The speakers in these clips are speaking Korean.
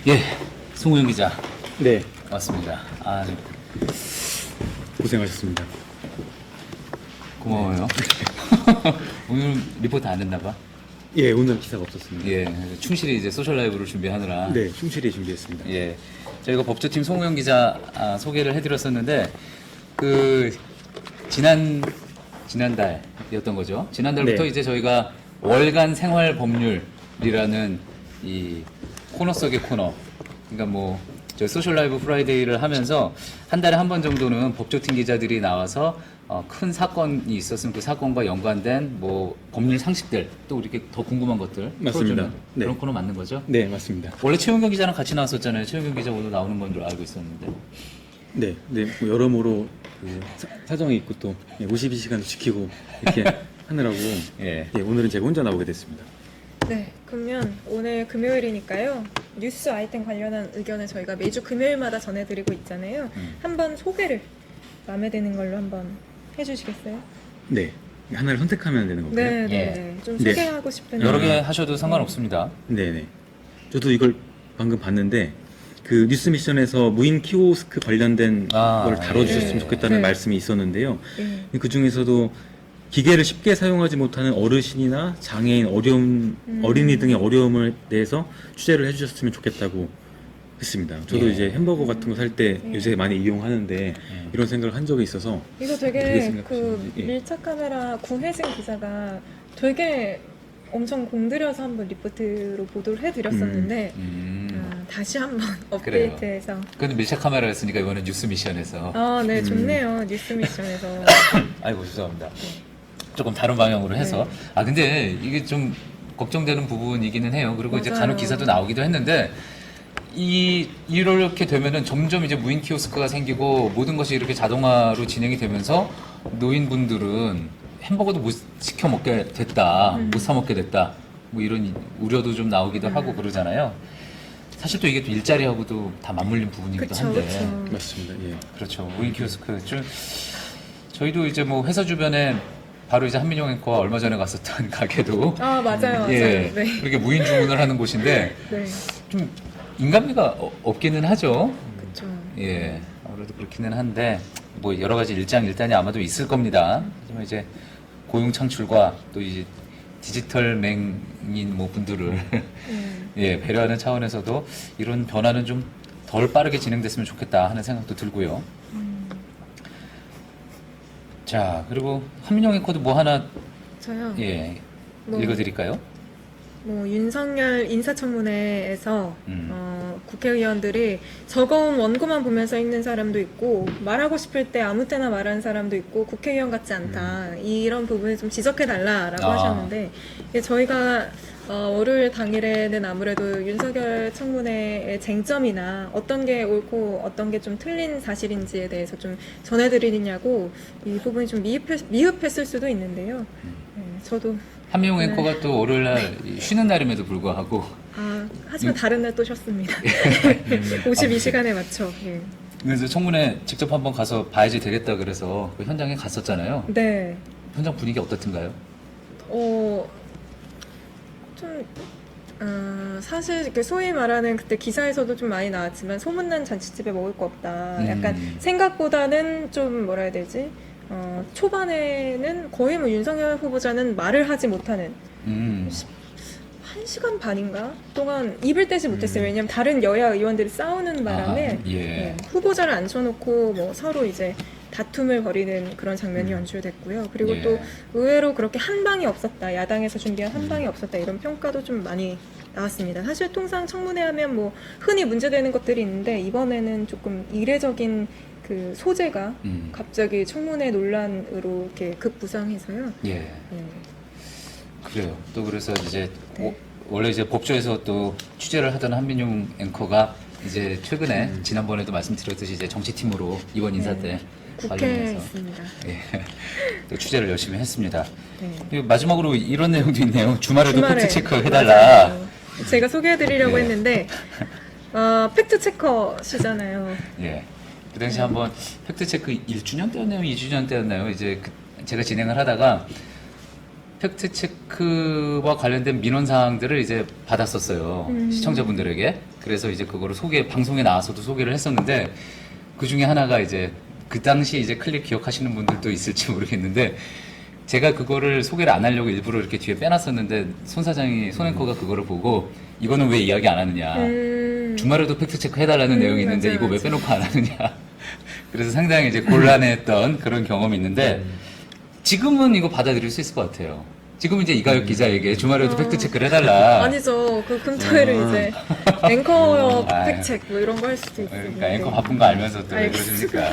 예, 송우영 기자 네, 왔습니다. 고생하셨습니다. 고마워요. 오늘 리포트 안 했나 봐. 예, 오늘 기사가 없었습니다. 예, 충실히 이제 소셜 라이브를 준비하느라. 네, 충실히 준비했습니다. 예, 저희가 법조팀 송우영 기자 소개를 해드렸었는데 지난달이었던 거죠. 지난달부터 네. 이제 저희가 월간 생활 법률이라는 이 코너 속의 코너. 그러니까 뭐 저희 소셜 라이브 프라이데이를 하면서 한 달에 한 번 정도는 법조팀 기자들이 나와서 큰 사건이 있었으면 그 사건과 연관된 뭐 법률 상식들 또 이렇게 더 궁금한 것들 맞습니다. 풀어주는 네. 그런 코너 맞는 거죠? 네, 맞습니다. 원래 최은경 기자랑 같이 나왔었잖아요. 최은경 기자 오늘 나오는 건 줄 알고 있었는데. 네, 뭐 여러모로 사정이 있고 또 52시간도 지키고 이렇게 하느라고 예. 오늘은 제가 혼자 나오게 됐습니다. 네, 그러면 오늘 금요일이니까요. 뉴스 아이템 관련한 의견을 저희가 매주 금요일마다 전해드리고 있잖아요. 한번 소개를 마음에 드는 걸로 한번 해주시겠어요? 네, 하나를 선택하면 되는 건가요? 네, 네, 예. 네. 좀 네. 소개하고 싶은 여러 개 하셔도 상관없습니다. 네. 저도 이걸 방금 봤는데 그 뉴스 미션에서 무인 키오스크 관련된 걸 다뤄주셨으면 예. 좋겠다는 네. 말씀이 있었는데요. 예. 그 중에서도 기계를 쉽게 사용하지 못하는 어르신이나 장애인, 어린이 등의 어려움을 대해서 취재를 해주셨으면 좋겠다고 했습니다. 저도 예. 이제 햄버거 같은 거 살 때 요새 많이 이용하는데 이런 생각을 한 적이 있어서 이거 어떻게 되게 생각하시는지. 예. 밀착 카메라 구혜진 기자가 되게 엄청 공들여서 한번 리포트로 보도를 해드렸었는데 다시 한번 업데이트해서 근데 밀착 카메라였으니까 이번엔 뉴스 미션에서. 네, 좋네요. 뉴스 미션에서 아이고 죄송합니다. 조금 다른 방향으로 해서. 네. 근데 이게 좀 걱정되는 부분이기는 해요. 그리고 이제 맞아요. 간혹 기사도 나오기도 했는데 이렇게 되면은 점점 이제 무인 키오스크가 생기고 모든 것이 이렇게 자동화로 진행이 되면서 노인분들은 햄버거도 못 시켜 먹게 됐다, 못 사 먹게 됐다, 뭐 이런 우려도 좀 나오기도 하고 그러잖아요. 사실 또 이게 또 일자리하고도 다 맞물린 부분이기도 그쵸, 한데. 그쵸. 맞습니다. 예. 그렇죠. 무인 키오스크. 저희도 이제 뭐 회사 주변에 바로 이제 한민용 앵커가 얼마 전에 갔었던 가게도 맞아요. 예, 네. 그렇게 무인 주문을 하는 곳인데 네. 좀 인간미가 없기는 하죠. 그렇죠. 예, 아무래도 그렇기는 한데 뭐 여러 가지 일장일단이 아마도 있을 겁니다. 하지만 이제 고용 창출과 또 이제 디지털 맹인 뭐 분들을 예, 배려하는 차원에서도 이런 변화는 좀 덜 빠르게 진행됐으면 좋겠다 하는 생각도 들고요. 자, 그리고 한민영 앵커도 뭐 하나 저요. 예, 뭐, 읽어드릴까요? 윤석열 인사청문회에서 음. 국회의원들이 적어온 원고만 보면서 읽는 사람도 있고 말하고 싶을 때 아무 때나 말하는 사람도 있고 국회의원 같지 않다 이런 부분을 좀 지적해달라라고 하셨는데 저희가 월요일 당일에는 아무래도 윤석열 청문회의 쟁점이나 어떤 게 옳고 어떤 게 좀 틀린 사실인지에 대해서 좀 전해드리느냐고 이 부분이 좀 미흡했을 수도 있는데요. 네, 저도 한민용 네. 앵커가 또 월요일 날 쉬는 날임에도 불구하고 하지만 다른 날 또 쉬었습니다. 52시간에 맞춰. 예. 그래서 청문회 직접 한번 가서 봐야지 되겠다 그래서 그 현장에 갔었잖아요. 네. 현장 분위기 어떻던가요? 사실 이렇게 소위 말하는 그때 기사에서도 좀 많이 나왔지만 소문난 잔치집에 먹을 거 없다. 약간 생각보다는 좀 뭐라 해야 되지? 초반에는 거의 뭐 윤석열 후보자는 말을 하지 못하는 1시간 반인가 동안 입을 떼지 못했어요. 왜냐면 다른 여야 의원들이 싸우는 바람에 예. 후보자를 앉혀놓고 뭐 서로 이제 다툼을 벌이는 그런 장면이 연출됐고요. 그리고 예. 또 의외로 그렇게 한 방이 없었다. 야당에서 준비한 한 방이 없었다. 이런 평가도 좀 많이 나왔습니다. 사실 통상 청문회 하면 뭐 흔히 문제되는 것들이 있는데 이번에는 조금 이례적인 그 소재가 갑자기 청문회 논란으로 이렇게 급부상해서요. 예. 네. 그래요. 또 그래서 이제 네. 원래 이제 법조에서 또 취재를 하던 한민용 앵커가 이제 최근에 지난번에도 말씀드렸듯이 이제 정치팀으로 이번 인사 때 국회에 관련해서 있습니다. 예, 또 취재를 열심히 했습니다. 네. 그리고 마지막으로 이런 내용도 있네요. 주말에도 주말에. 팩트 체크 해달라. 맞아요. 제가 소개해드리려고 예. 했는데 팩트 체커시잖아요. 예. 그 당시 한번 팩트 체크 1주년 때였나요? 2주년 때였나요? 이제 제가 진행을 하다가 팩트 체크와 관련된 민원 사항들을 이제 받았었어요. 시청자분들에게. 그래서 이제 그거를 방송에 나와서도 소개를 했었는데 그 중에 하나가 이제 그 당시 이제 클립 기억하시는 분들도 있을지 모르겠는데 제가 그거를 소개를 안 하려고 일부러 이렇게 뒤에 빼놨었는데 손 앵커가 그거를 보고 이거는 왜 이야기 안 하느냐. 주말에도 팩트체크 해달라는 내용이 있는데 맞아요, 이거 왜 맞아요. 빼놓고 안 하느냐. 그래서 상당히 이제 곤란했던 그런 경험이 있는데 지금은 이거 받아들일 수 있을 것 같아요. 지금은 이제 이가혁 기자에게 주말에도 팩트체크를 해달라. 아니죠. 그 금토일은 이제 앵커 아. 팩트체크 뭐 이런 거 할 수도 있어요. 그러니까 앵커 바쁜 거 알면서 또 왜 알겠습니다.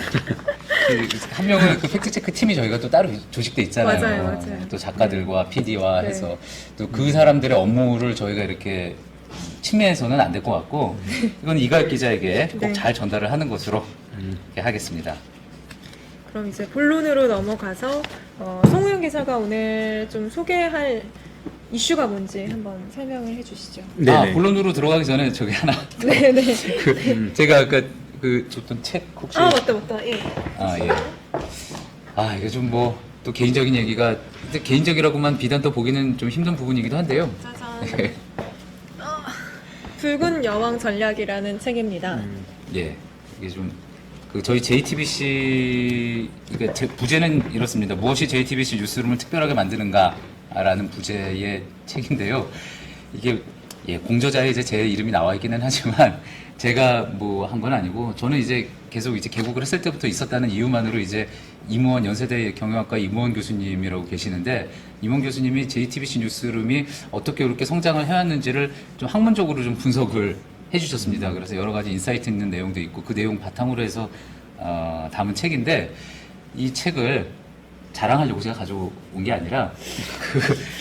그러십니까? 한 명은 그 팩트체크 팀이 저희가 또 따로 조직돼 있잖아요. 맞아요. 또 작가들과 PD와 네. 해서 또 그 사람들의 업무를 저희가 이렇게 침해해서는 안 될 것 같고 이건 이가혁 기자에게 꼭 네. 잘 전달을 하는 것으로 이렇게 하겠습니다. 그럼 이제 본론으로 넘어가서 송우영 기자가 오늘 좀 소개할 이슈가 뭔지 한번 설명을 해주시죠. 네네. 본론으로 들어가기 전에 저기 하나 네네. 제가 아까 그 줬던 책 혹시 맞다. 예. 예. 이게 좀 뭐 또 개인적인 얘기가 근데 개인적이라고만 비단 또 보기는 좀 힘든 부분이기도 한데요. 짜잔. 붉은 여왕 전략이라는 책입니다. 예, 이게 좀 그 저희 JTBC 이게 부제는 이렇습니다. 무엇이 JTBC 뉴스룸을 특별하게 만드는가라는 부제의 책인데요. 이게 공저자에 이제 제 이름이 나와 있기는 하지만 제가 뭐 한 건 아니고 저는 이제 계속 이제 개국을 했을 때부터 있었다는 이유만으로 이제 임원 연세대 경영학과 임원 교수님이라고 계시는데 임원 교수님이 JTBC 뉴스룸이 어떻게 그렇게 성장을 해왔는지를 좀 학문적으로 좀 분석을 해주셨습니다. 그래서 여러 가지 인사이트 있는 내용도 있고 그 내용 바탕으로 해서 담은 책인데 이 책을 자랑하려고 제가 가져온 게 아니라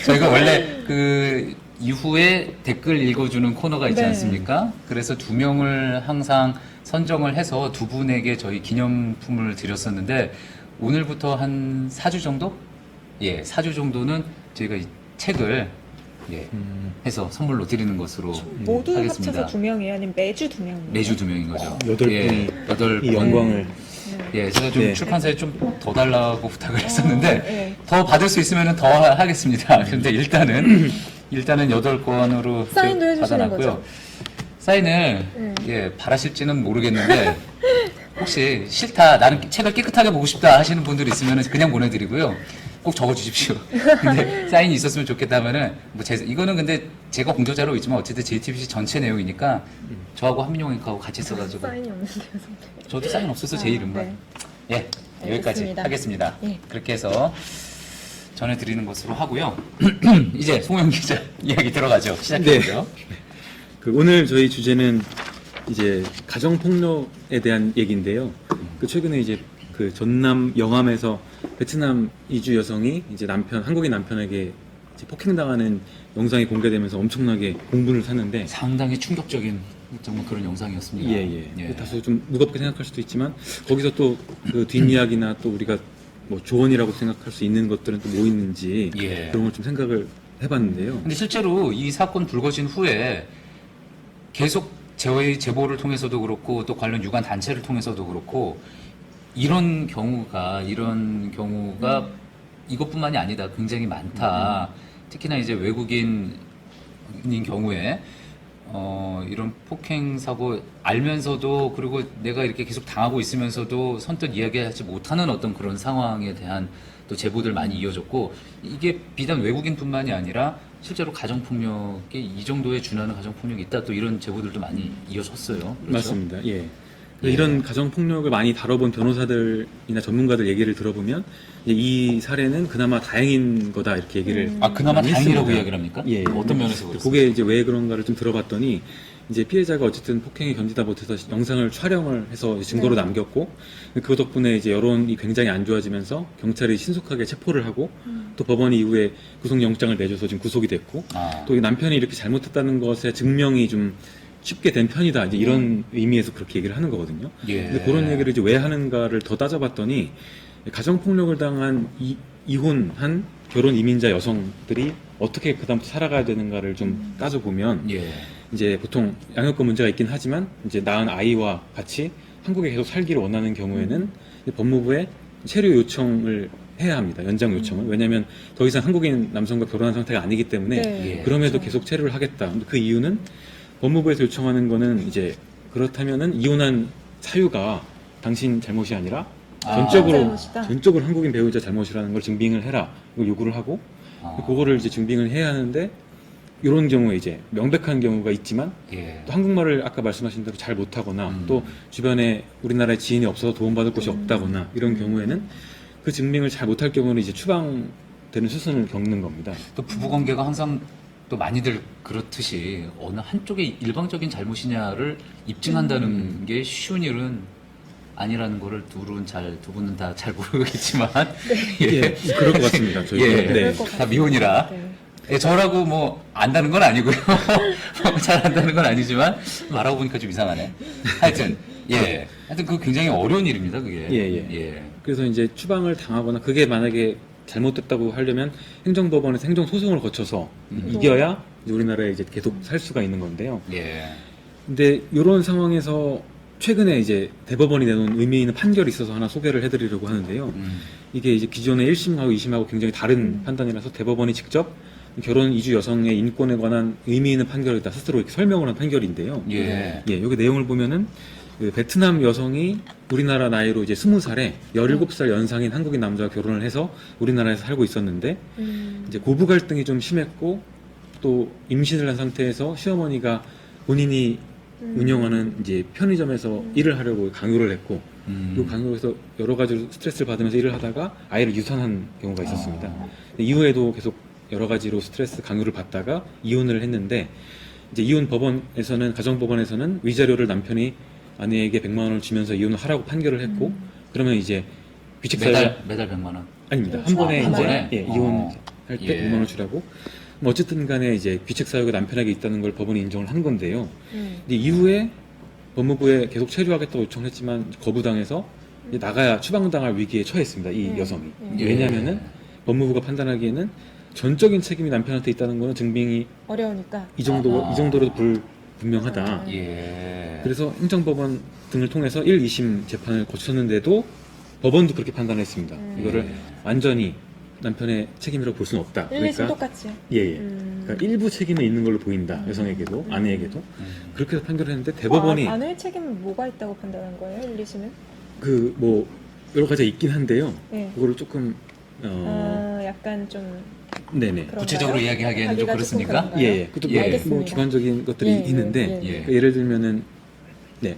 저희가 원래 그 이후에 댓글 읽어주는 코너가 있지 네. 않습니까? 그래서 2명을 항상 선정을 해서 두 분에게 저희 기념품을 드렸었는데 오늘부터 한 4주 정도? 4주 정도는 저희가 이 책을 해서 선물로 드리는 것으로 모두 하겠습니다. 합쳐서 2명이에요? 아니면 매주 2명? 매주 2명인 거죠. 8분이 여덟 이 분. 영광을 제가 좀 네. 출판사에 좀 더 달라고 부탁을 했었는데 네. 더 받을 수 있으면 더 하겠습니다. 근데 일단은 8권으로 사인도 해주시는 받아놨고요. 거죠? 사인을 바라실지는 모르겠는데 혹시 싫다 나는 책을 깨끗하게 보고 싶다 하시는 분들 있으면 그냥 보내드리고요. 꼭 적어주십시오. 근데 사인이 있었으면 좋겠다면은 이거는 근데 제가 공저자로 있지만 어쨌든 JTBC 전체 내용이니까 저하고 한민용 앵커하고 같이 써가지고 사인이 없는데요, 선생님. 저도 사인 없어서 제 이름만 여기까지 알겠습니다. 하겠습니다. 예. 그렇게 해서 전해드리는 것으로 하고요. 이제 송영 기자 이야기 들어가죠. 시작해보죠. 오늘 저희 주제는 이제 가정 폭력에 대한 얘기인데요. 최근에 이제 그 전남 영암에서 베트남 이주 여성이 이제 한국인 남편에게 이제 폭행당하는 영상이 공개되면서 엄청나게 공분을 샀는데 상당히 충격적인 정말 그런 영상이었습니다. 예. 다소 좀 무겁게 생각할 수도 있지만 거기서 또 그 뒷이야기나 또 우리가 뭐 조언이라고 생각할 수 있는 것들은 또 뭐 있는지 그런 걸 좀 생각을 해봤는데요. 근데 실제로 이 사건 불거진 후에 계속 저희 제보를 통해서도 그렇고 또 관련 유관 단체를 통해서도 그렇고 이런 경우가 이것뿐만이 아니다. 굉장히 많다. 특히나 이제 외국인인 경우에 이런 폭행 사고 알면서도 그리고 내가 이렇게 계속 당하고 있으면서도 선뜻 이야기하지 못하는 어떤 그런 상황에 대한 또 제보들 많이 이어졌고 이게 비단 외국인뿐만이 아니라 실제로 가정폭력에 이 정도에 준하는 가정폭력이 있다 또 이런 제보들도 많이 이어졌어요. 그렇죠? 맞습니다. 이런 가정폭력을 많이 다뤄본 변호사들이나 전문가들 얘기를 들어보면 이 사례는 그나마 다행인 거다 이렇게 얘기를 그나마 많이 다행이라고 했습니다. 이야기를 합니까? 어떤 면에서 그렇습니까? 그게 이제 왜 그런가를 좀 들어봤더니 이제 피해자가 어쨌든 폭행에 견디다 못해서 영상을 촬영을 해서 이제 증거로 남겼고 그 덕분에 이제 여론이 굉장히 안 좋아지면서 경찰이 신속하게 체포를 하고 또 법원이 이후에 구속영장을 내줘서 지금 구속이 됐고 또 이 남편이 이렇게 잘못했다는 것에 증명이 좀 쉽게 된 편이다 이제 이런 의미에서 그렇게 얘기를 하는 거거든요. 근데 그런 얘기를 이제 왜 하는가를 더 따져봤더니 가정폭력을 당한 이혼한 결혼 이민자 여성들이 어떻게 그다음부터 살아가야 되는가를 좀 따져보면 이제 보통 양육권 문제가 있긴 하지만 이제 낳은 아이와 같이 한국에 계속 살기를 원하는 경우에는 법무부에 체류 요청을 해야 합니다. 연장 요청을. 왜냐하면 더 이상 한국인 남성과 결혼한 상태가 아니기 때문에 그럼에도 계속 체류를 하겠다. 그 이유는 법무부에서 요청하는 거는 이제 그렇다면은 이혼한 사유가 당신 잘못이 아니라 전적으로 잘못이다. 한국인 배우자 잘못이라는 걸 증빙을 해라. 이걸 요구를 하고 아. 그거를 이제 증빙을 해야 하는데 이런 경우에 이제 명백한 경우가 있지만 예. 또 한국말을 아까 말씀하신 대로 잘 못하거나 음. 또 주변에 우리나라에 지인이 없어서 도움받을 곳이 없다거나 이런 경우에는 그 증명을 잘 못할 경우는 이제 추방되는 수순을 겪는 겁니다. 또 부부관계가 항상 또 많이들 그렇듯이 어느 한쪽의 일방적인 잘못이냐를 입증한다는 게 쉬운 일은 아니라는 거를 두 분은 다 잘 모르겠지만 예, 그럴 것 같습니다. 저희 예. 네. 그럴 것 다 같아요. 미혼이라. 네. 예, 저라고 뭐 안다는 건 아니고요. 잘 안다는 건 아니지만 말하고 보니까 좀 이상하네. 하여튼 그 굉장히 어려운 일입니다. 그게. 예. 그래서 이제 추방을 당하거나 그게 만약에 잘못됐다고 하려면 행정법원에서 행정소송을 거쳐서 이겨야 이제 우리나라에 이제 계속 살 수가 있는 건데요. 예. 근데 이런 상황에서 최근에 이제 대법원이 내놓은 의미 있는 판결이 있어서 하나 소개를 해드리려고 하는데요. 이게 이제 기존의 1심하고 2심하고 굉장히 다른 판단이라서 대법원이 직접 결혼 이주 여성의 인권에 관한 의미 있는 판결이다 스스로 이렇게 설명을 한 판결인데요. 예. 여기 내용을 보면은 그 베트남 여성이 우리나라 나이로 이제 20살에 17살 연상인 한국인 남자와 결혼을 해서 우리나라에서 살고 있었는데 이제 고부 갈등이 좀 심했고 또 임신을 한 상태에서 시어머니가 본인이 운영하는 이제 편의점에서 일을 하려고 강요를 했고 그 강요에서 여러 가지로 스트레스를 받으면서 일을 하다가 아이를 유산한 경우가 있었습니다. 근데 이후에도 계속 여러 가지로 스트레스 강요를 받다가 이혼을 했는데 이제 이혼 법원에서는 가정법원에서는 위자료를 남편이 아내에게 100만 원을 주면서 이혼을 하라고 판결을 했고 그러면 이제 귀책사유가 매달 100만 원. 아닙니다. 한 그렇죠. 번에 한 이제 번에? 이혼할 때 예. 100만 원을 주라고. 뭐 어쨌든 간에 이제 귀책 사유가 남편에게 있다는 걸 법원이 인정을 한 건데요. 근데 이후에 법무부에 계속 체류하겠다고 요청했지만 거부당해서 이제 나가야 추방당할 위기에 처했습니다. 이 여성이. 예. 왜냐하면은 법무부가 판단하기에는 전적인 책임이 남편한테 있다는 거는 증빙이 어려우니까. 이 정도로 불분명하다. 예. 그래서 행정법원 등을 통해서 1, 2심 재판을 거쳤는데도 법원도 그렇게 판단했습니다. 이거를 완전히 남편의 책임이라고 볼 수는 없다. 1, 2심 똑같이. 예. 그러니까 일부 책임은 있는 걸로 보인다. 여성에게도 아내에게도 그렇게 해서 판결을 했는데 대법원이 아내의 책임은 뭐가 있다고 판단한 거예요? 1, 2심은? 그 뭐 여러 가지가 있긴 한데요. 네. 그거를 조금 약간 좀 네네. 그런가요? 구체적으로 이야기하기에는 좀 하기가 그렇습니까? 조금 그런가요? 예. 그것도 뭐, 알겠습니다. 뭐 주관적인 것들이 예, 있는데 예. 예. 예를 들면은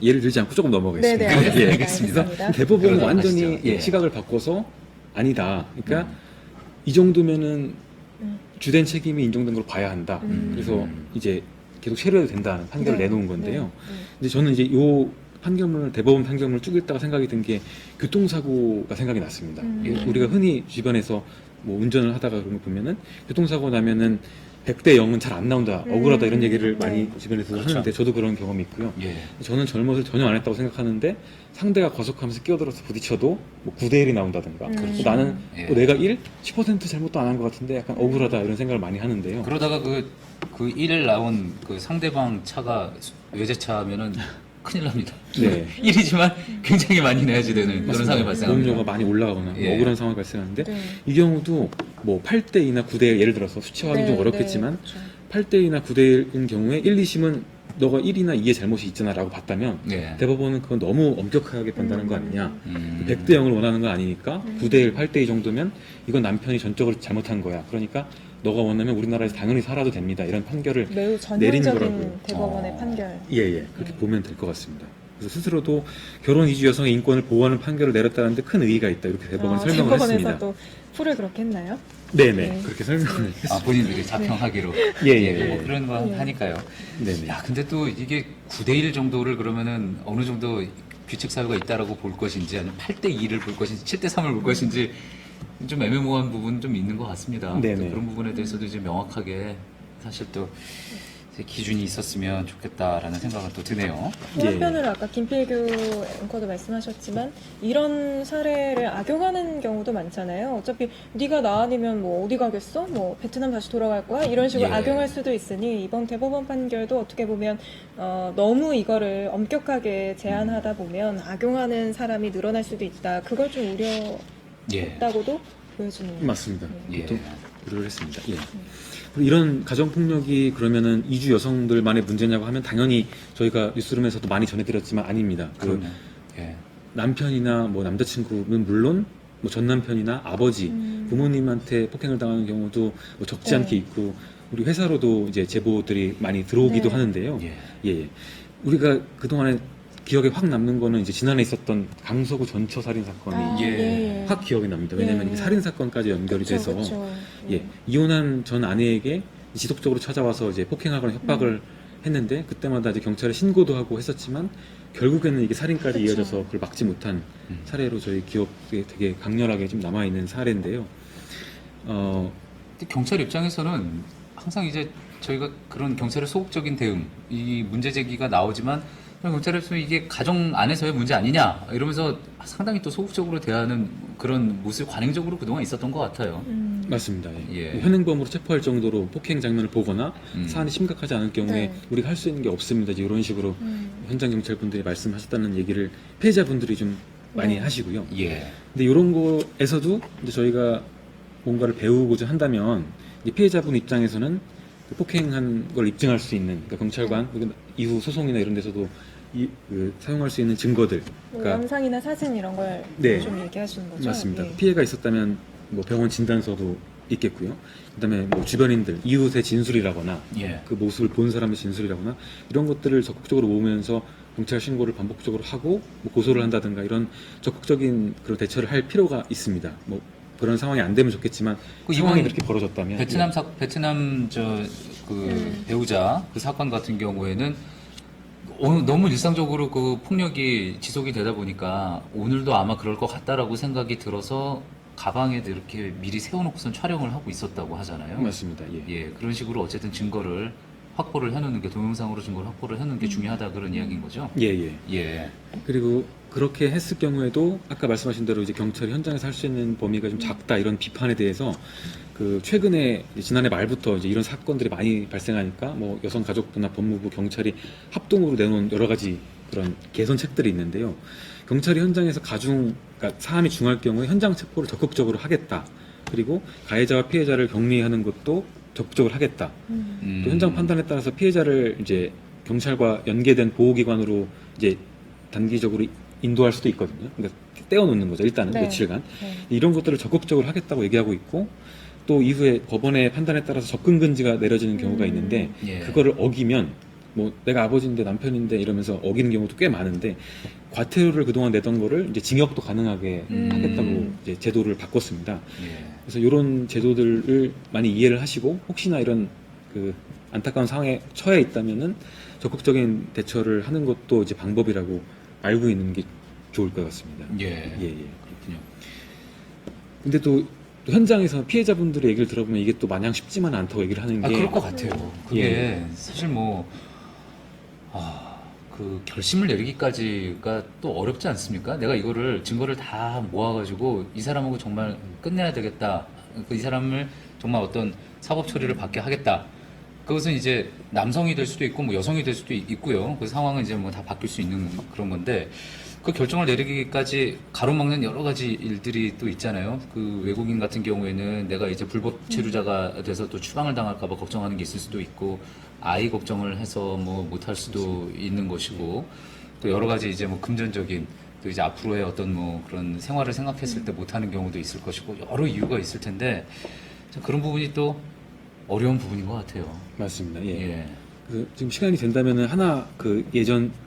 예를 들지 않고 조금 넘어가겠습니다. 네네, 알겠습니다. 예. 알겠습니다. 대법원은 그러도록 완전히 하시죠. 예. 시각을 바꿔서 아니다. 그러니까 이 정도면은 주된 책임이 인정된 걸 봐야 한다. 그래서 이제 계속 체류해도 된다는 판결을 네. 내놓은 건데요. 네. 근데 저는 이제 요 대법원 판결문을 쭉 읽다가 생각이 든 게 교통사고가 생각이 났습니다. 우리가 흔히 주변에서 뭐 운전을 하다가 그런 거 보면은 교통사고 나면은 100대 0은 잘 안 나온다, 억울하다 이런 얘기를 네. 많이 주변에서 그렇죠. 하는데 저도 그런 경험이 있고요. 예. 저는 잘못을 전혀 안 했다고 생각하는데 상대가 거속하면서 끼어들어서 부딪혀도 뭐 9대 1이 나온다든가 그렇죠. 또 나는 예. 뭐 내가 10% 잘못도 안 한 것 같은데 약간 억울하다 이런 생각을 많이 하는데요. 그러다가 그 1일 나온 그 상대방 차가 외제차면은 큰일 납니다. 네. 1이지만 굉장히 많이 내야지 되는 그런 상황이 보험료가 발생합니다. 많이 올라가거나 뭐 예. 억울한 상황이 발생하는데 네. 이 경우도 뭐 8대 2나 9대 1 예를 들어서 수치화하기 좀 어렵겠지만 그렇죠. 8대 2나 9대 1인 경우에 1, 2심은 너가 1이나 2의 잘못이 있잖아 라고 봤다면 예. 대법원은 그건 너무 엄격하게 판단한 거 아니냐. 100대 0을 원하는 건 아니니까 9대 1, 8대 2 정도면 이건 남편이 전적으로 잘못한 거야. 그러니까 너가 원하면 우리나라에서 당연히 살아도 됩니다. 이런 판결을 매우 내린 전형적인 거라고요. 대법원의 판결. 예. 그렇게 보면 될 것 같습니다. 그래서 스스로도 결혼 이주 여성의 인권을 보호하는 판결을 내렸다는데 큰 의의가 있다. 이렇게 대법원 설명을 대법원에서 했습니다. 또 풀을 그렇게 했나요? 네네. 네. 그렇게 설명을 했습니다. 아, 본인들이 자평하기로. 예. 뭐 그런 거 하니까요. 네네. 야, 근데 또 이게 9대1 정도를 그러면은 어느 정도 규칙 사유가 있다라고 볼 것인지 아니면 8대2를 볼 것인지 7대3을 볼 것인지 좀 애매모호한 부분 좀 있는 것 같습니다. 네네. 또 그런 부분에 대해서도 이제 명확하게 사실 또 이제 기준이 있었으면 좋겠다라는 생각은 또 드네요. 또 예. 한편으로 아까 김필규 앵커도 말씀하셨지만 이런 사례를 악용하는 경우도 많잖아요. 어차피 네가 나 아니면 뭐 어디 가겠어? 뭐 베트남 다시 돌아갈 거야? 이런 식으로 예. 악용할 수도 있으니 이번 대법원 판결도 어떻게 보면 너무 이거를 엄격하게 제한하다 보면 악용하는 사람이 늘어날 수도 있다. 그걸 좀 예. 우려했다고도 보여주는 맞습니다. 예. 또 우려를 했습니다. 예. 그리고 이런 가정폭력이 그러면은 이주 여성들만의 문제냐고 하면 당연히 저희가 뉴스룸에서도 많이 전해드렸지만 아닙니다. 그 그럼요. 예. 남편이나 뭐 남자친구는 물론 뭐 전 남편이나 아버지, 부모님한테 폭행을 당하는 경우도 뭐 적지 네. 않게 있고 우리 회사로도 이제 제보들이 많이 들어오기도 네. 하는데요. 예. 예. 우리가 그동안에 기억에 확 남는 거는 이제 지난해 있었던 강서구 전처 살인 사건이 아, 예. 확 기억이 납니다. 왜냐면 예. 이게 살인 사건까지 연결이 그쵸, 돼서 그쵸. 예, 이혼한 전 아내에게 지속적으로 찾아와서 이제 폭행하거나 협박을 음. 했는데 그때마다 이제 경찰에 신고도 하고 했었지만 결국에는 이게 살인까지 그쵸. 이어져서 그걸 막지 못한 사례로 저희 기억에 되게 강렬하게 좀 남아 있는 사례인데요. 근데 경찰 입장에서는 항상 이제 저희가 그런 경찰의 소극적인 대응, 이 문제 제기가 나오지만 경찰에서 이게 가정 안에서의 문제 아니냐 이러면서 상당히 또 소극적으로 대하는 그런 모습이 관행적으로 그동안 있었던 것 같아요. 맞습니다. 예. 예. 현행범으로 체포할 정도로 폭행 장면을 보거나 사안이 심각하지 않을 경우에 네. 우리가 할 수 있는 게 없습니다. 이제 이런 식으로 현장 경찰분들이 말씀하셨다는 얘기를 피해자분들이 좀 많이 네. 하시고요. 예. 근데 이런 거에서도 이제 저희가 뭔가를 배우고자 한다면 이제 피해자분 입장에서는 그 폭행한 걸 입증할 수 있는 그러니까 경찰관 혹은 이후 소송이나 이런 데서도 사용할 수 있는 증거들 뭐 그러니까 영상이나 사진 이런 걸 좀 네. 얘기하시는 거죠? 맞습니다. 예. 피해가 있었다면 뭐 병원 진단서도 있겠고요. 그다음에 뭐 주변인들 이웃의 진술이라거나 예. 그 모습을 본 사람의 진술이라거나 이런 것들을 적극적으로 모으면서 경찰 신고를 반복적으로 하고 뭐 고소를 한다든가 이런 적극적인 그런 대처를 할 필요가 있습니다. 뭐 그런 상황이 안 되면 좋겠지만 그 상황이 이번 그렇게 벌어졌다면 베트남 배우자 그 사건 같은 경우에는 너무 일상적으로 그 폭력이 지속이 되다 보니까 오늘도 아마 그럴 것 같다라고 생각이 들어서 가방에 이렇게 미리 세워놓고선 촬영을 하고 있었다고 하잖아요. 맞습니다. 예. 예, 그런 식으로 어쨌든 증거를 확보를 해놓는 게 동영상으로 증거를 확보를 해놓는 게 중요하다 그런 이야기인 거죠. 예, 예. 예, 그리고 그렇게 했을 경우에도 아까 말씀하신 대로 이제 경찰이 현장에서 할 수 있는 범위가 좀 작다 이런 비판에 대해서 그 최근에 지난해 말부터 이제 이런 사건들이 많이 발생하니까 뭐 여성가족부나 법무부 경찰이 합동으로 내놓은 여러 가지 그런 개선책들이 있는데요. 경찰이 현장에서 그러니까 사안이 중요할 경우에 현장 체포를 적극적으로 하겠다. 그리고 가해자와 피해자를 격리하는 것도 적극적으로 하겠다. 또 현장 판단에 따라서 피해자를 이제 경찰과 연계된 보호기관으로 이제 단기적으로 인도할 수도 있거든요. 그러니까 떼어놓는 거죠. 일단은 네. 며칠간. 네. 이런 것들을 적극적으로 하겠다고 얘기하고 있고 또 이후에 법원의 판단에 따라서 접근 금지가 내려지는 경우가 있는데 예. 그거를 어기면 뭐 내가 아버지인데 남편인데 이러면서 어기는 경우도 꽤 많은데 과태료를 그동안 내던 거를 이제 징역도 가능하게 하겠다고 이제 제도를 바꿨습니다. 예. 그래서 이런 제도들을 많이 이해를 하시고 혹시나 이런 그 안타까운 상황에 처해 있다면은 적극적인 대처를 하는 것도 이제 방법이라고 알고 있는 게 좋을 것 같습니다. 예, 예, 예. 그렇군요. 근데 또 현장에서 피해자분들의 얘기를 들어보면 이게 또 마냥 쉽지만 않다고 얘기를 하는 게 그럴 것 같아요. 그게 예. 사실 그 결심을 내리기까지가 또 어렵지 않습니까? 내가 이거를 증거를 다 모아가지고 이 사람하고 정말 끝내야 되겠다. 이 사람을 정말 어떤 사법 처리를 받게 하겠다. 그것은 이제 남성이 될 수도 있고 뭐 여성이 될 수도 있고요. 그 상황은 이제 뭐 다 바뀔 수 있는 그런 건데 그 결정을 내리기까지 가로막는 여러 가지 일들이 또 있잖아요. 그 외국인 같은 경우에는 내가 이제 불법 체류자가 돼서 또 추방을 당할까봐 걱정하는 게 있을 수도 있고 아이 걱정을 해서 뭐 못할 수도 있는 것이고 또 여러 가지 이제 뭐 금전적인 또 이제 앞으로의 어떤 뭐 그런 생활을 생각했을 때 못하는 경우도 있을 것이고 여러 이유가 있을 텐데 참 그런 부분이 또 어려운 부분인 것 같아요. 맞습니다. 예. 예. 그 지금 시간이 된다면은 하나 그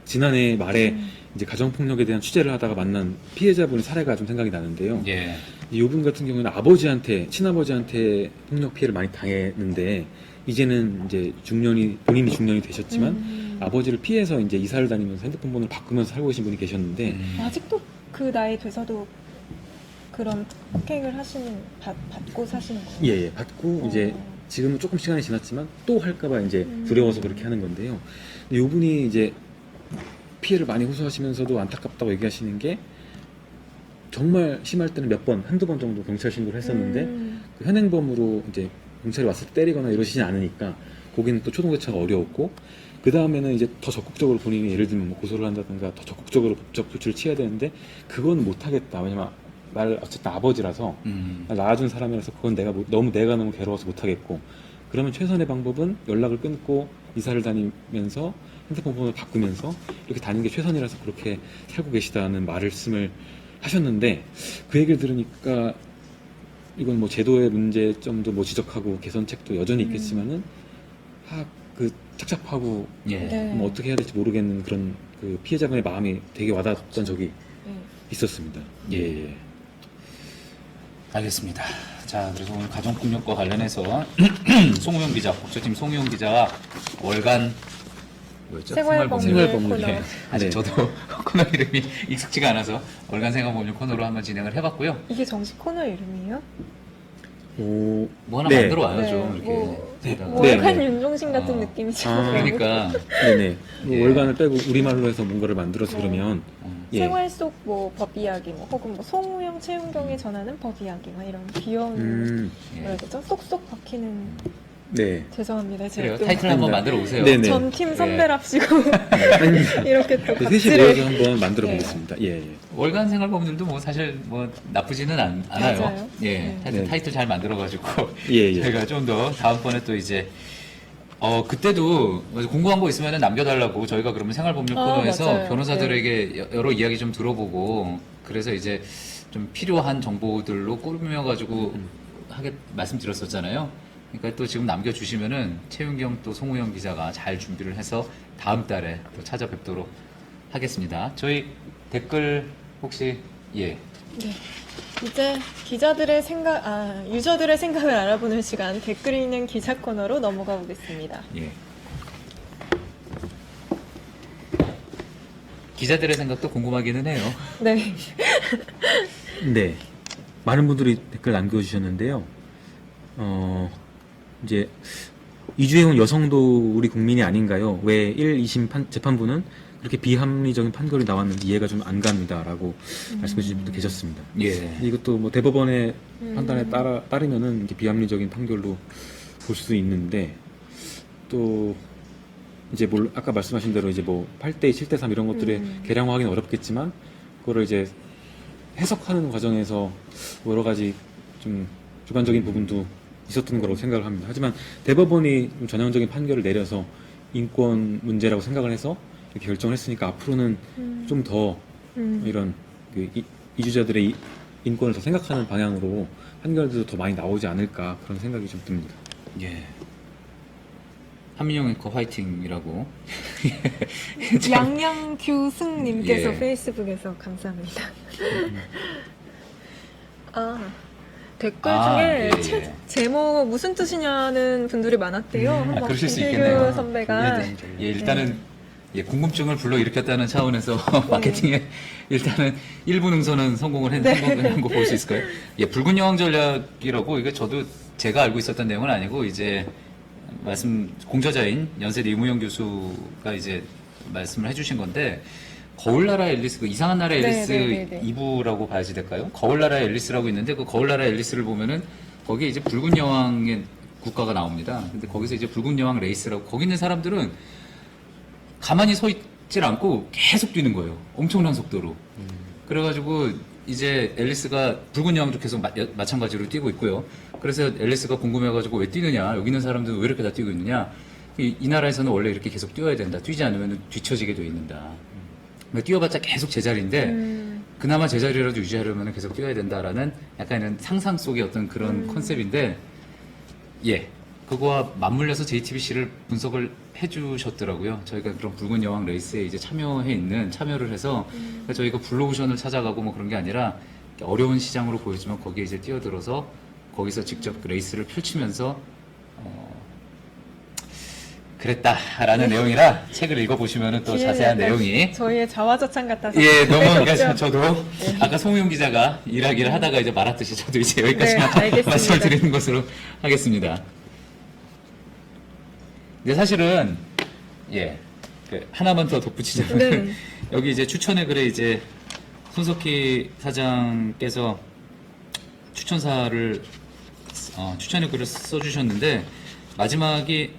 지난해 말에 이제 가정폭력에 대한 취재를 하다가 만난 피해자분의 사례가 좀 생각이 나는데요. 예. 이분 같은 경우는 친아버지한테 폭력 피해를 많이 당했는데 이제는 이제 본인이 중년이 되셨지만 아버지를 피해서 이제 이사를 다니면서 핸드폰 번호를 바꾸면서 살고 계신 분이 계셨는데 아직도 그 나이 돼서도 그런 폭행을 받고 사시는 거예요? 예, 예. 받고 이제 지금은 조금 시간이 지났지만 또 할까봐 이제 두려워서 그렇게 하는 건데요. 근데 이분이 이제 피해를 많이 호소하시면서도 안타깝다고 얘기하시는 게 정말 심할 때는 한두 번 정도 경찰 신고를 했었는데 그 현행범으로 이제 경찰이 왔을 때 때리거나 이러시진 않으니까 거기는 또 초동대처가 어려웠고 그 다음에는 이제 더 적극적으로 본인이 예를 들면 뭐 고소를 한다든가 더 적극적으로 법적 조치를 취해야 되는데 그건 못하겠다. 왜냐면 날 어쨌든 아버지라서 날 낳아준 사람이라서 그건 내가 너무 괴로워서 못하겠고, 그러면 최선의 방법은 연락을 끊고 이사를 다니면서 핸드폰 번호를 바꾸면서 이렇게 다니는 게 최선이라서 그렇게 살고 계시다는 말씀을 하셨는데, 그 얘기를 들으니까 이건 뭐 제도의 문제점도 뭐 지적하고 개선책도 여전히 있겠지만은 그 착잡하고 예. 네. 뭐 어떻게 해야 될지 모르겠는 그런 그 피해자분의 마음이 되게 와닿았던 적이 네. 있었습니다. 예. 알겠습니다. 자, 그래서 오늘 가정폭력과 관련해서 송우영 기자, 법조팀 송우영 기자와 월간 뭐였죠? 생활법률 코너. 예. 아직 네. 저도 코너 이름이 익숙지가 않아서 월간 생활법률 코너로 한번 진행을 해봤고요. 이게 정식 코너 이름이에요? 오, 뭐 하나 네. 만들어 와야죠. 네, 이렇게. 뭐, 되다가. 네. 월간 윤종신 같은 아. 느낌이죠. 그러니까 네네. 뭐 예. 월간을 빼고 우리말로 해서 뭔가를 만들어서 네. 그러면 예. 생활 속 뭐 법 이야기, 뭐 혹은 뭐 송우영, 최윤경이 전하는 법 이야기, 막 이런 귀여운 예. 뭐라 그러죠? 쏙쏙 박히는. 네. 죄송합니다. 그래요. 제가 타이틀 한번 만들어 오세요. 네네. 전팀 예. 선배랍시고 아니, 이렇게 또 그 셋이 모여서 각지를 한번 만들어 보겠습니다. 예. 예. 월간 생활법률도 뭐 사실 뭐 나쁘지는 않아요. 맞아요. 예. 네. 하여튼 네. 타이틀 잘 만들어가지고 예, 예. 저희가 좀 더 다음번에 또 이제 그때도 궁금한 거 있으면 남겨달라고 저희가 그러면 생활법률 아, 코너에서 맞아요. 변호사들에게 여러 이야기 좀 들어보고 그래서 이제 좀 필요한 정보들로 꾸며가지고 말씀드렸었잖아요. 그러니까 또 지금 남겨주시면은 최윤경 또 송우영 기자가 잘 준비를 해서 다음 달에 또 찾아뵙도록 하겠습니다. 저희 댓글 혹시 예. 네. 이제 기자들의 생각, 유저들의 생각을 알아보는 시간, 댓글 읽는 기자 코너로 넘어가 보겠습니다. 예. 기자들의 생각도 궁금하기는 해요. 네. 네. 많은 분들이 댓글 남겨주셨는데요. 이제 이주행은 여성도 우리 국민이 아닌가요? 왜 1, 2심 재판부는 그렇게 비합리적인 판결이 나왔는지 이해가 좀 안 갑니다라고 말씀해 주신 분도 계셨습니다. 예. 이것도 뭐 대법원의 판단에 따르면은 이제 비합리적인 판결로 볼 수 있는데, 또 이제 아까 말씀하신 대로 이제 뭐 8대2, 7대3 이런 것들의 계량화하기는 어렵겠지만, 그거를 이제 해석하는 과정에서 여러 가지 좀 주관적인 부분도 있었던 거라고 생각을 합니다. 하지만 대법원이 좀 전형적인 판결을 내려서 인권 문제라고 생각을 해서 이렇게 결정을 했으니까 앞으로는 좀 더 이런 그 이주자들의 인권을 더 생각하는 방향으로 판결들도 더 많이 나오지 않을까, 그런 생각이 좀 듭니다. 예. 한민영 앵커 화이팅이라고. 양양규승님께서 예. 페이스북에서 감사합니다. 댓글 아, 중에 예. 제목 무슨 뜻이냐는 분들이 많았대요. 한번 그러실 수 김필규 있겠네요. 선배가 예, 일단은 예, 궁금증을 불러일으켰다는 차원에서 마케팅에 일단은 1부 능선은 성공한 거 볼 수 있을까요? 예, 붉은 여왕 전략이라고, 이게 저도 제가 알고 있었던 내용은 아니고 이제 공저자인 연세대 이무영 교수가 이제 말씀을 해주신 건데, 거울나라 앨리스, 그 이상한 나라 앨리스 네. 2부라고 봐야지 될까요? 거울나라 앨리스라고 있는데, 그 거울나라 앨리스를 보면은 거기에 이제 붉은 여왕의 국가가 나옵니다. 근데 거기서 이제 붉은 여왕 레이스라고, 거기 있는 사람들은 가만히 서 있질 않고 계속 뛰는 거예요. 엄청난 속도로. 그래가지고 이제 앨리스가 붉은 여왕도 계속 마찬가지로 뛰고 있고요. 그래서 앨리스가 궁금해가지고 왜 뛰느냐, 여기 있는 사람들은 왜 이렇게 다 뛰고 있느냐, 이 나라에서는 원래 이렇게 계속 뛰어야 된다, 뛰지 않으면 뒤처지게 돼 있는다. 그러니까 뛰어봤자 계속 제자리인데 그나마 제자리라도 유지하려면 계속 뛰어야 된다라는 약간 이런 상상 속의 어떤 그런 컨셉인데, 예, 그거와 맞물려서 JTBC를 분석을 해주셨더라고요. 저희가 그런 붉은 여왕 레이스에 이제 참여를 해서, 그러니까 저희가 블루오션을 찾아가고 뭐 그런 게 아니라 어려운 시장으로 보이지만 거기에 이제 뛰어들어서 거기서 직접 그 레이스를 펼치면서 그랬다라는 내용이라 책을 읽어보시면 또 자세한 내용이. 저희의 자화자찬 같아서 예, 너무, 그러니까 그렇죠? 저도 아까 송우영 기자가 이야기를 하다가 이제 말았듯이 저도 이제 여기까지만 네, 알겠습니다. 말씀을 드리는 것으로 하겠습니다. 근데 사실은, 예, 하나만 더 덧붙이자면, 네. 여기 이제 추천의 글에 이제 손석희 사장께서 추천의 글을 써주셨는데, 마지막이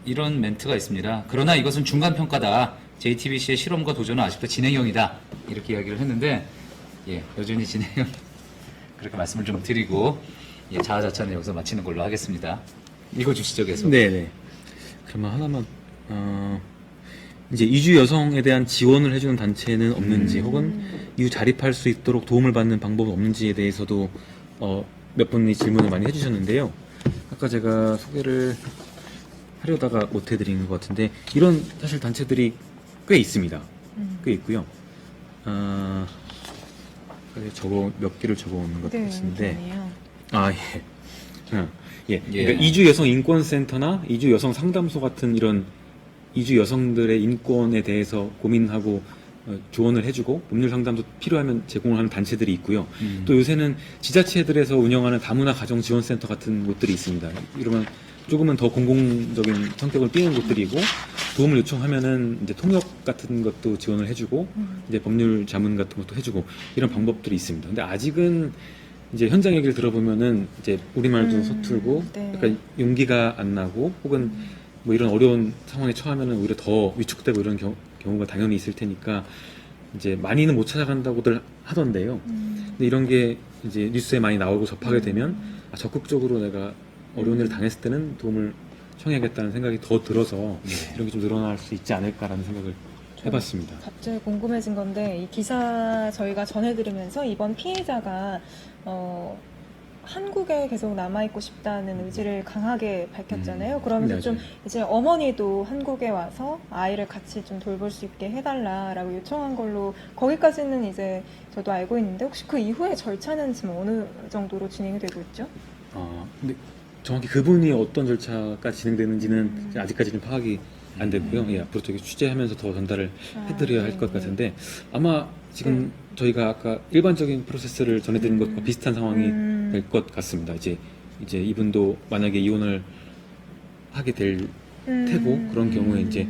이런 멘트가 있습니다. 그러나 이것은 중간평가다. JTBC의 실험과 도전은 아직도 진행형이다. 이렇게 이야기를 했는데, 예, 여전히 진행형. 그렇게 말씀을 좀 드리고 예, 자아자찬은 여기서 마치는 걸로 하겠습니다. 읽어주시죠, 계속. 네네. 그러면 하나만 이제 이주 여성에 대한 지원을 해주는 단체는 없는지 혹은 이주 자립할 수 있도록 도움을 받는 방법이 없는지에 대해서도 몇 분이 질문을 많이 해주셨는데요. 아까 제가 소개를 하려다가 못 해드린 것 같은데 이런 사실 단체들이 꽤 있습니다. 꽤 있고요. 몇 개를 적어오는 것 네, 같은데 그러네요. 예. 예. 그러니까 이주 여성 인권센터나 이주 여성 상담소 같은 이런 이주 여성들의 인권에 대해서 고민하고 조언을 해주고 법률 상담도 필요하면 제공을 하는 단체들이 있고요. 또 요새는 지자체들에서 운영하는 다문화 가정 지원센터 같은 곳들이 있습니다. 이러면 조금은 더 공공적인 성격을 띠는 곳들이고 도움을 요청하면은 이제 통역 같은 것도 지원을 해주고 이제 법률 자문 같은 것도 해주고 이런 방법들이 있습니다. 근데 아직은 이제 현장 얘기를 들어보면은 이제 우리말도 서툴고 네. 약간 용기가 안 나고 혹은 뭐 이런 어려운 상황에 처하면은 오히려 더 위축되고 이런 경우가 당연히 있을 테니까 이제 많이는 못 찾아간다고들 하던데요. 근데 이런 게 이제 뉴스에 많이 나오고 접하게 되면 적극적으로 내가 어려운 일을 당했을 때는 도움을 청해야겠다는 생각이 더 들어서 이런 게 좀 늘어날 수 있지 않을까라는 생각을 해봤습니다. 갑자기 궁금해진 건데 이 기사 저희가 전해드리면서 이번 피해자가 한국에 계속 남아있고 싶다는 의지를 강하게 밝혔잖아요. 그러면서 좀 맞아요. 이제 어머니도 한국에 와서 아이를 같이 좀 돌볼 수 있게 해달라라고 요청한 걸로 거기까지는 이제 저도 알고 있는데 혹시 그 이후에 절차는 지금 어느 정도로 진행이 되고 있죠? 근데 정확히 그분이 어떤 절차가 진행되는지는 아직까지는 파악이 안 됐고요. 예, 앞으로 저기 취재하면서 더 전달을 해드려야 할 것 네. 같은데 아마 지금 저희가 아까 일반적인 프로세스를 전해드린 것과 비슷한 상황이 될 것 같습니다. 이제 이분도 만약에 이혼을 하게 될 테고 그런 경우에 이제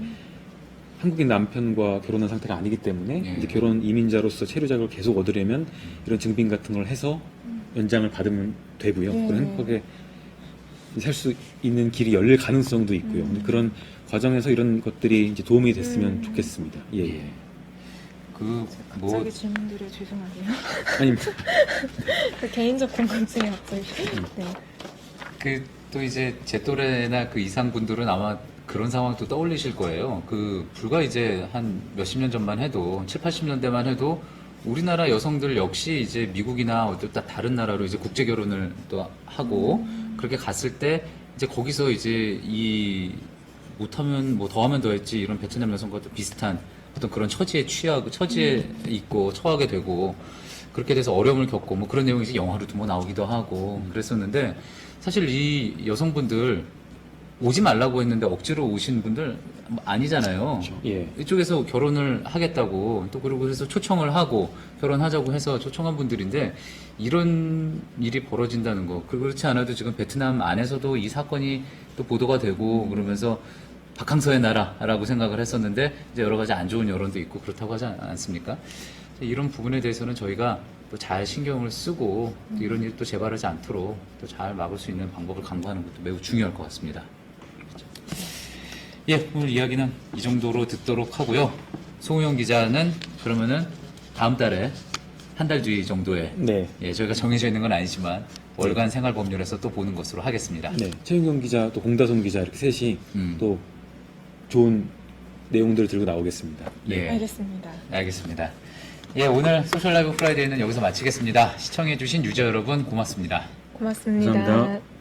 한국인 남편과 결혼한 상태가 아니기 때문에 예. 이제 결혼 이민자로서 체류 자격을 계속 얻으려면 이런 증빙 같은 걸 해서 연장을 받으면 되고요. 예. 그런 행복하게 살 수 있는 길이 열릴 가능성도 있고요. 근데 그런 과정에서 이런 것들이 이제 도움이 됐으면 좋겠습니다. 예. 예. 그 갑자기 뭐 질문드려 죄송하네요. 아닙니다. 그 개인적 궁금증이 갑자기. 네. 그 또 이제 제 또래나 그 이상 분들은 아마 그런 상황도 떠올리실 거예요. 그 불과 이제 한 몇십 년 전만 해도 7, 80년대만 해도 우리나라 여성들 역시 이제 미국이나 어떤 다른 나라로 이제 국제 결혼을 또 하고 그렇게 갔을 때 이제 거기서 이제 이 못하면 뭐 더하면 더했지 이런 베트남 여성과 또 비슷한 어떤 그런 처지에 있고 처하게 되고 그렇게 돼서 어려움을 겪고 뭐 그런 내용이 이제 영화로도 뭐 나오기도 하고 그랬었는데 사실 이 여성분들 오지 말라고 했는데 억지로 오신 분들 아니잖아요. 예. 이쪽에서 결혼을 하겠다고 또 그리고 해서 초청을 하고 결혼하자고 해서 초청한 분들인데 이런 일이 벌어진다는 거 그렇지 않아도 지금 베트남 안에서도 이 사건이 또 보도가 되고 그러면서 박항서의 나라라고 생각을 했었는데 이제 여러 가지 안 좋은 여론도 있고 그렇다고 하지 않습니까? 이런 부분에 대해서는 저희가 또 잘 신경을 쓰고 또 이런 일이 또 재발하지 않도록 또 잘 막을 수 있는 방법을 강구하는 것도 매우 중요할 것 같습니다. 예, 오늘 이야기는 이 정도로 듣도록 하고요. 송우영 기자는 그러면은 다음 달에 한 달 뒤 정도에 네. 예, 저희가 정해져 있는 건 아니지만 월간 생활법률에서 또 보는 것으로 하겠습니다. 네. 최윤경 기자 또 공다솜 기자 이렇게 셋이 음. 또 좋은 내용들을 들고 나오겠습니다. 예, 알겠습니다. 알겠습니다. 예, 오늘 소셜 라이브 프라이데이는 여기서 마치겠습니다. 시청해주신 유저 여러분 고맙습니다. 고맙습니다. 감사합니다.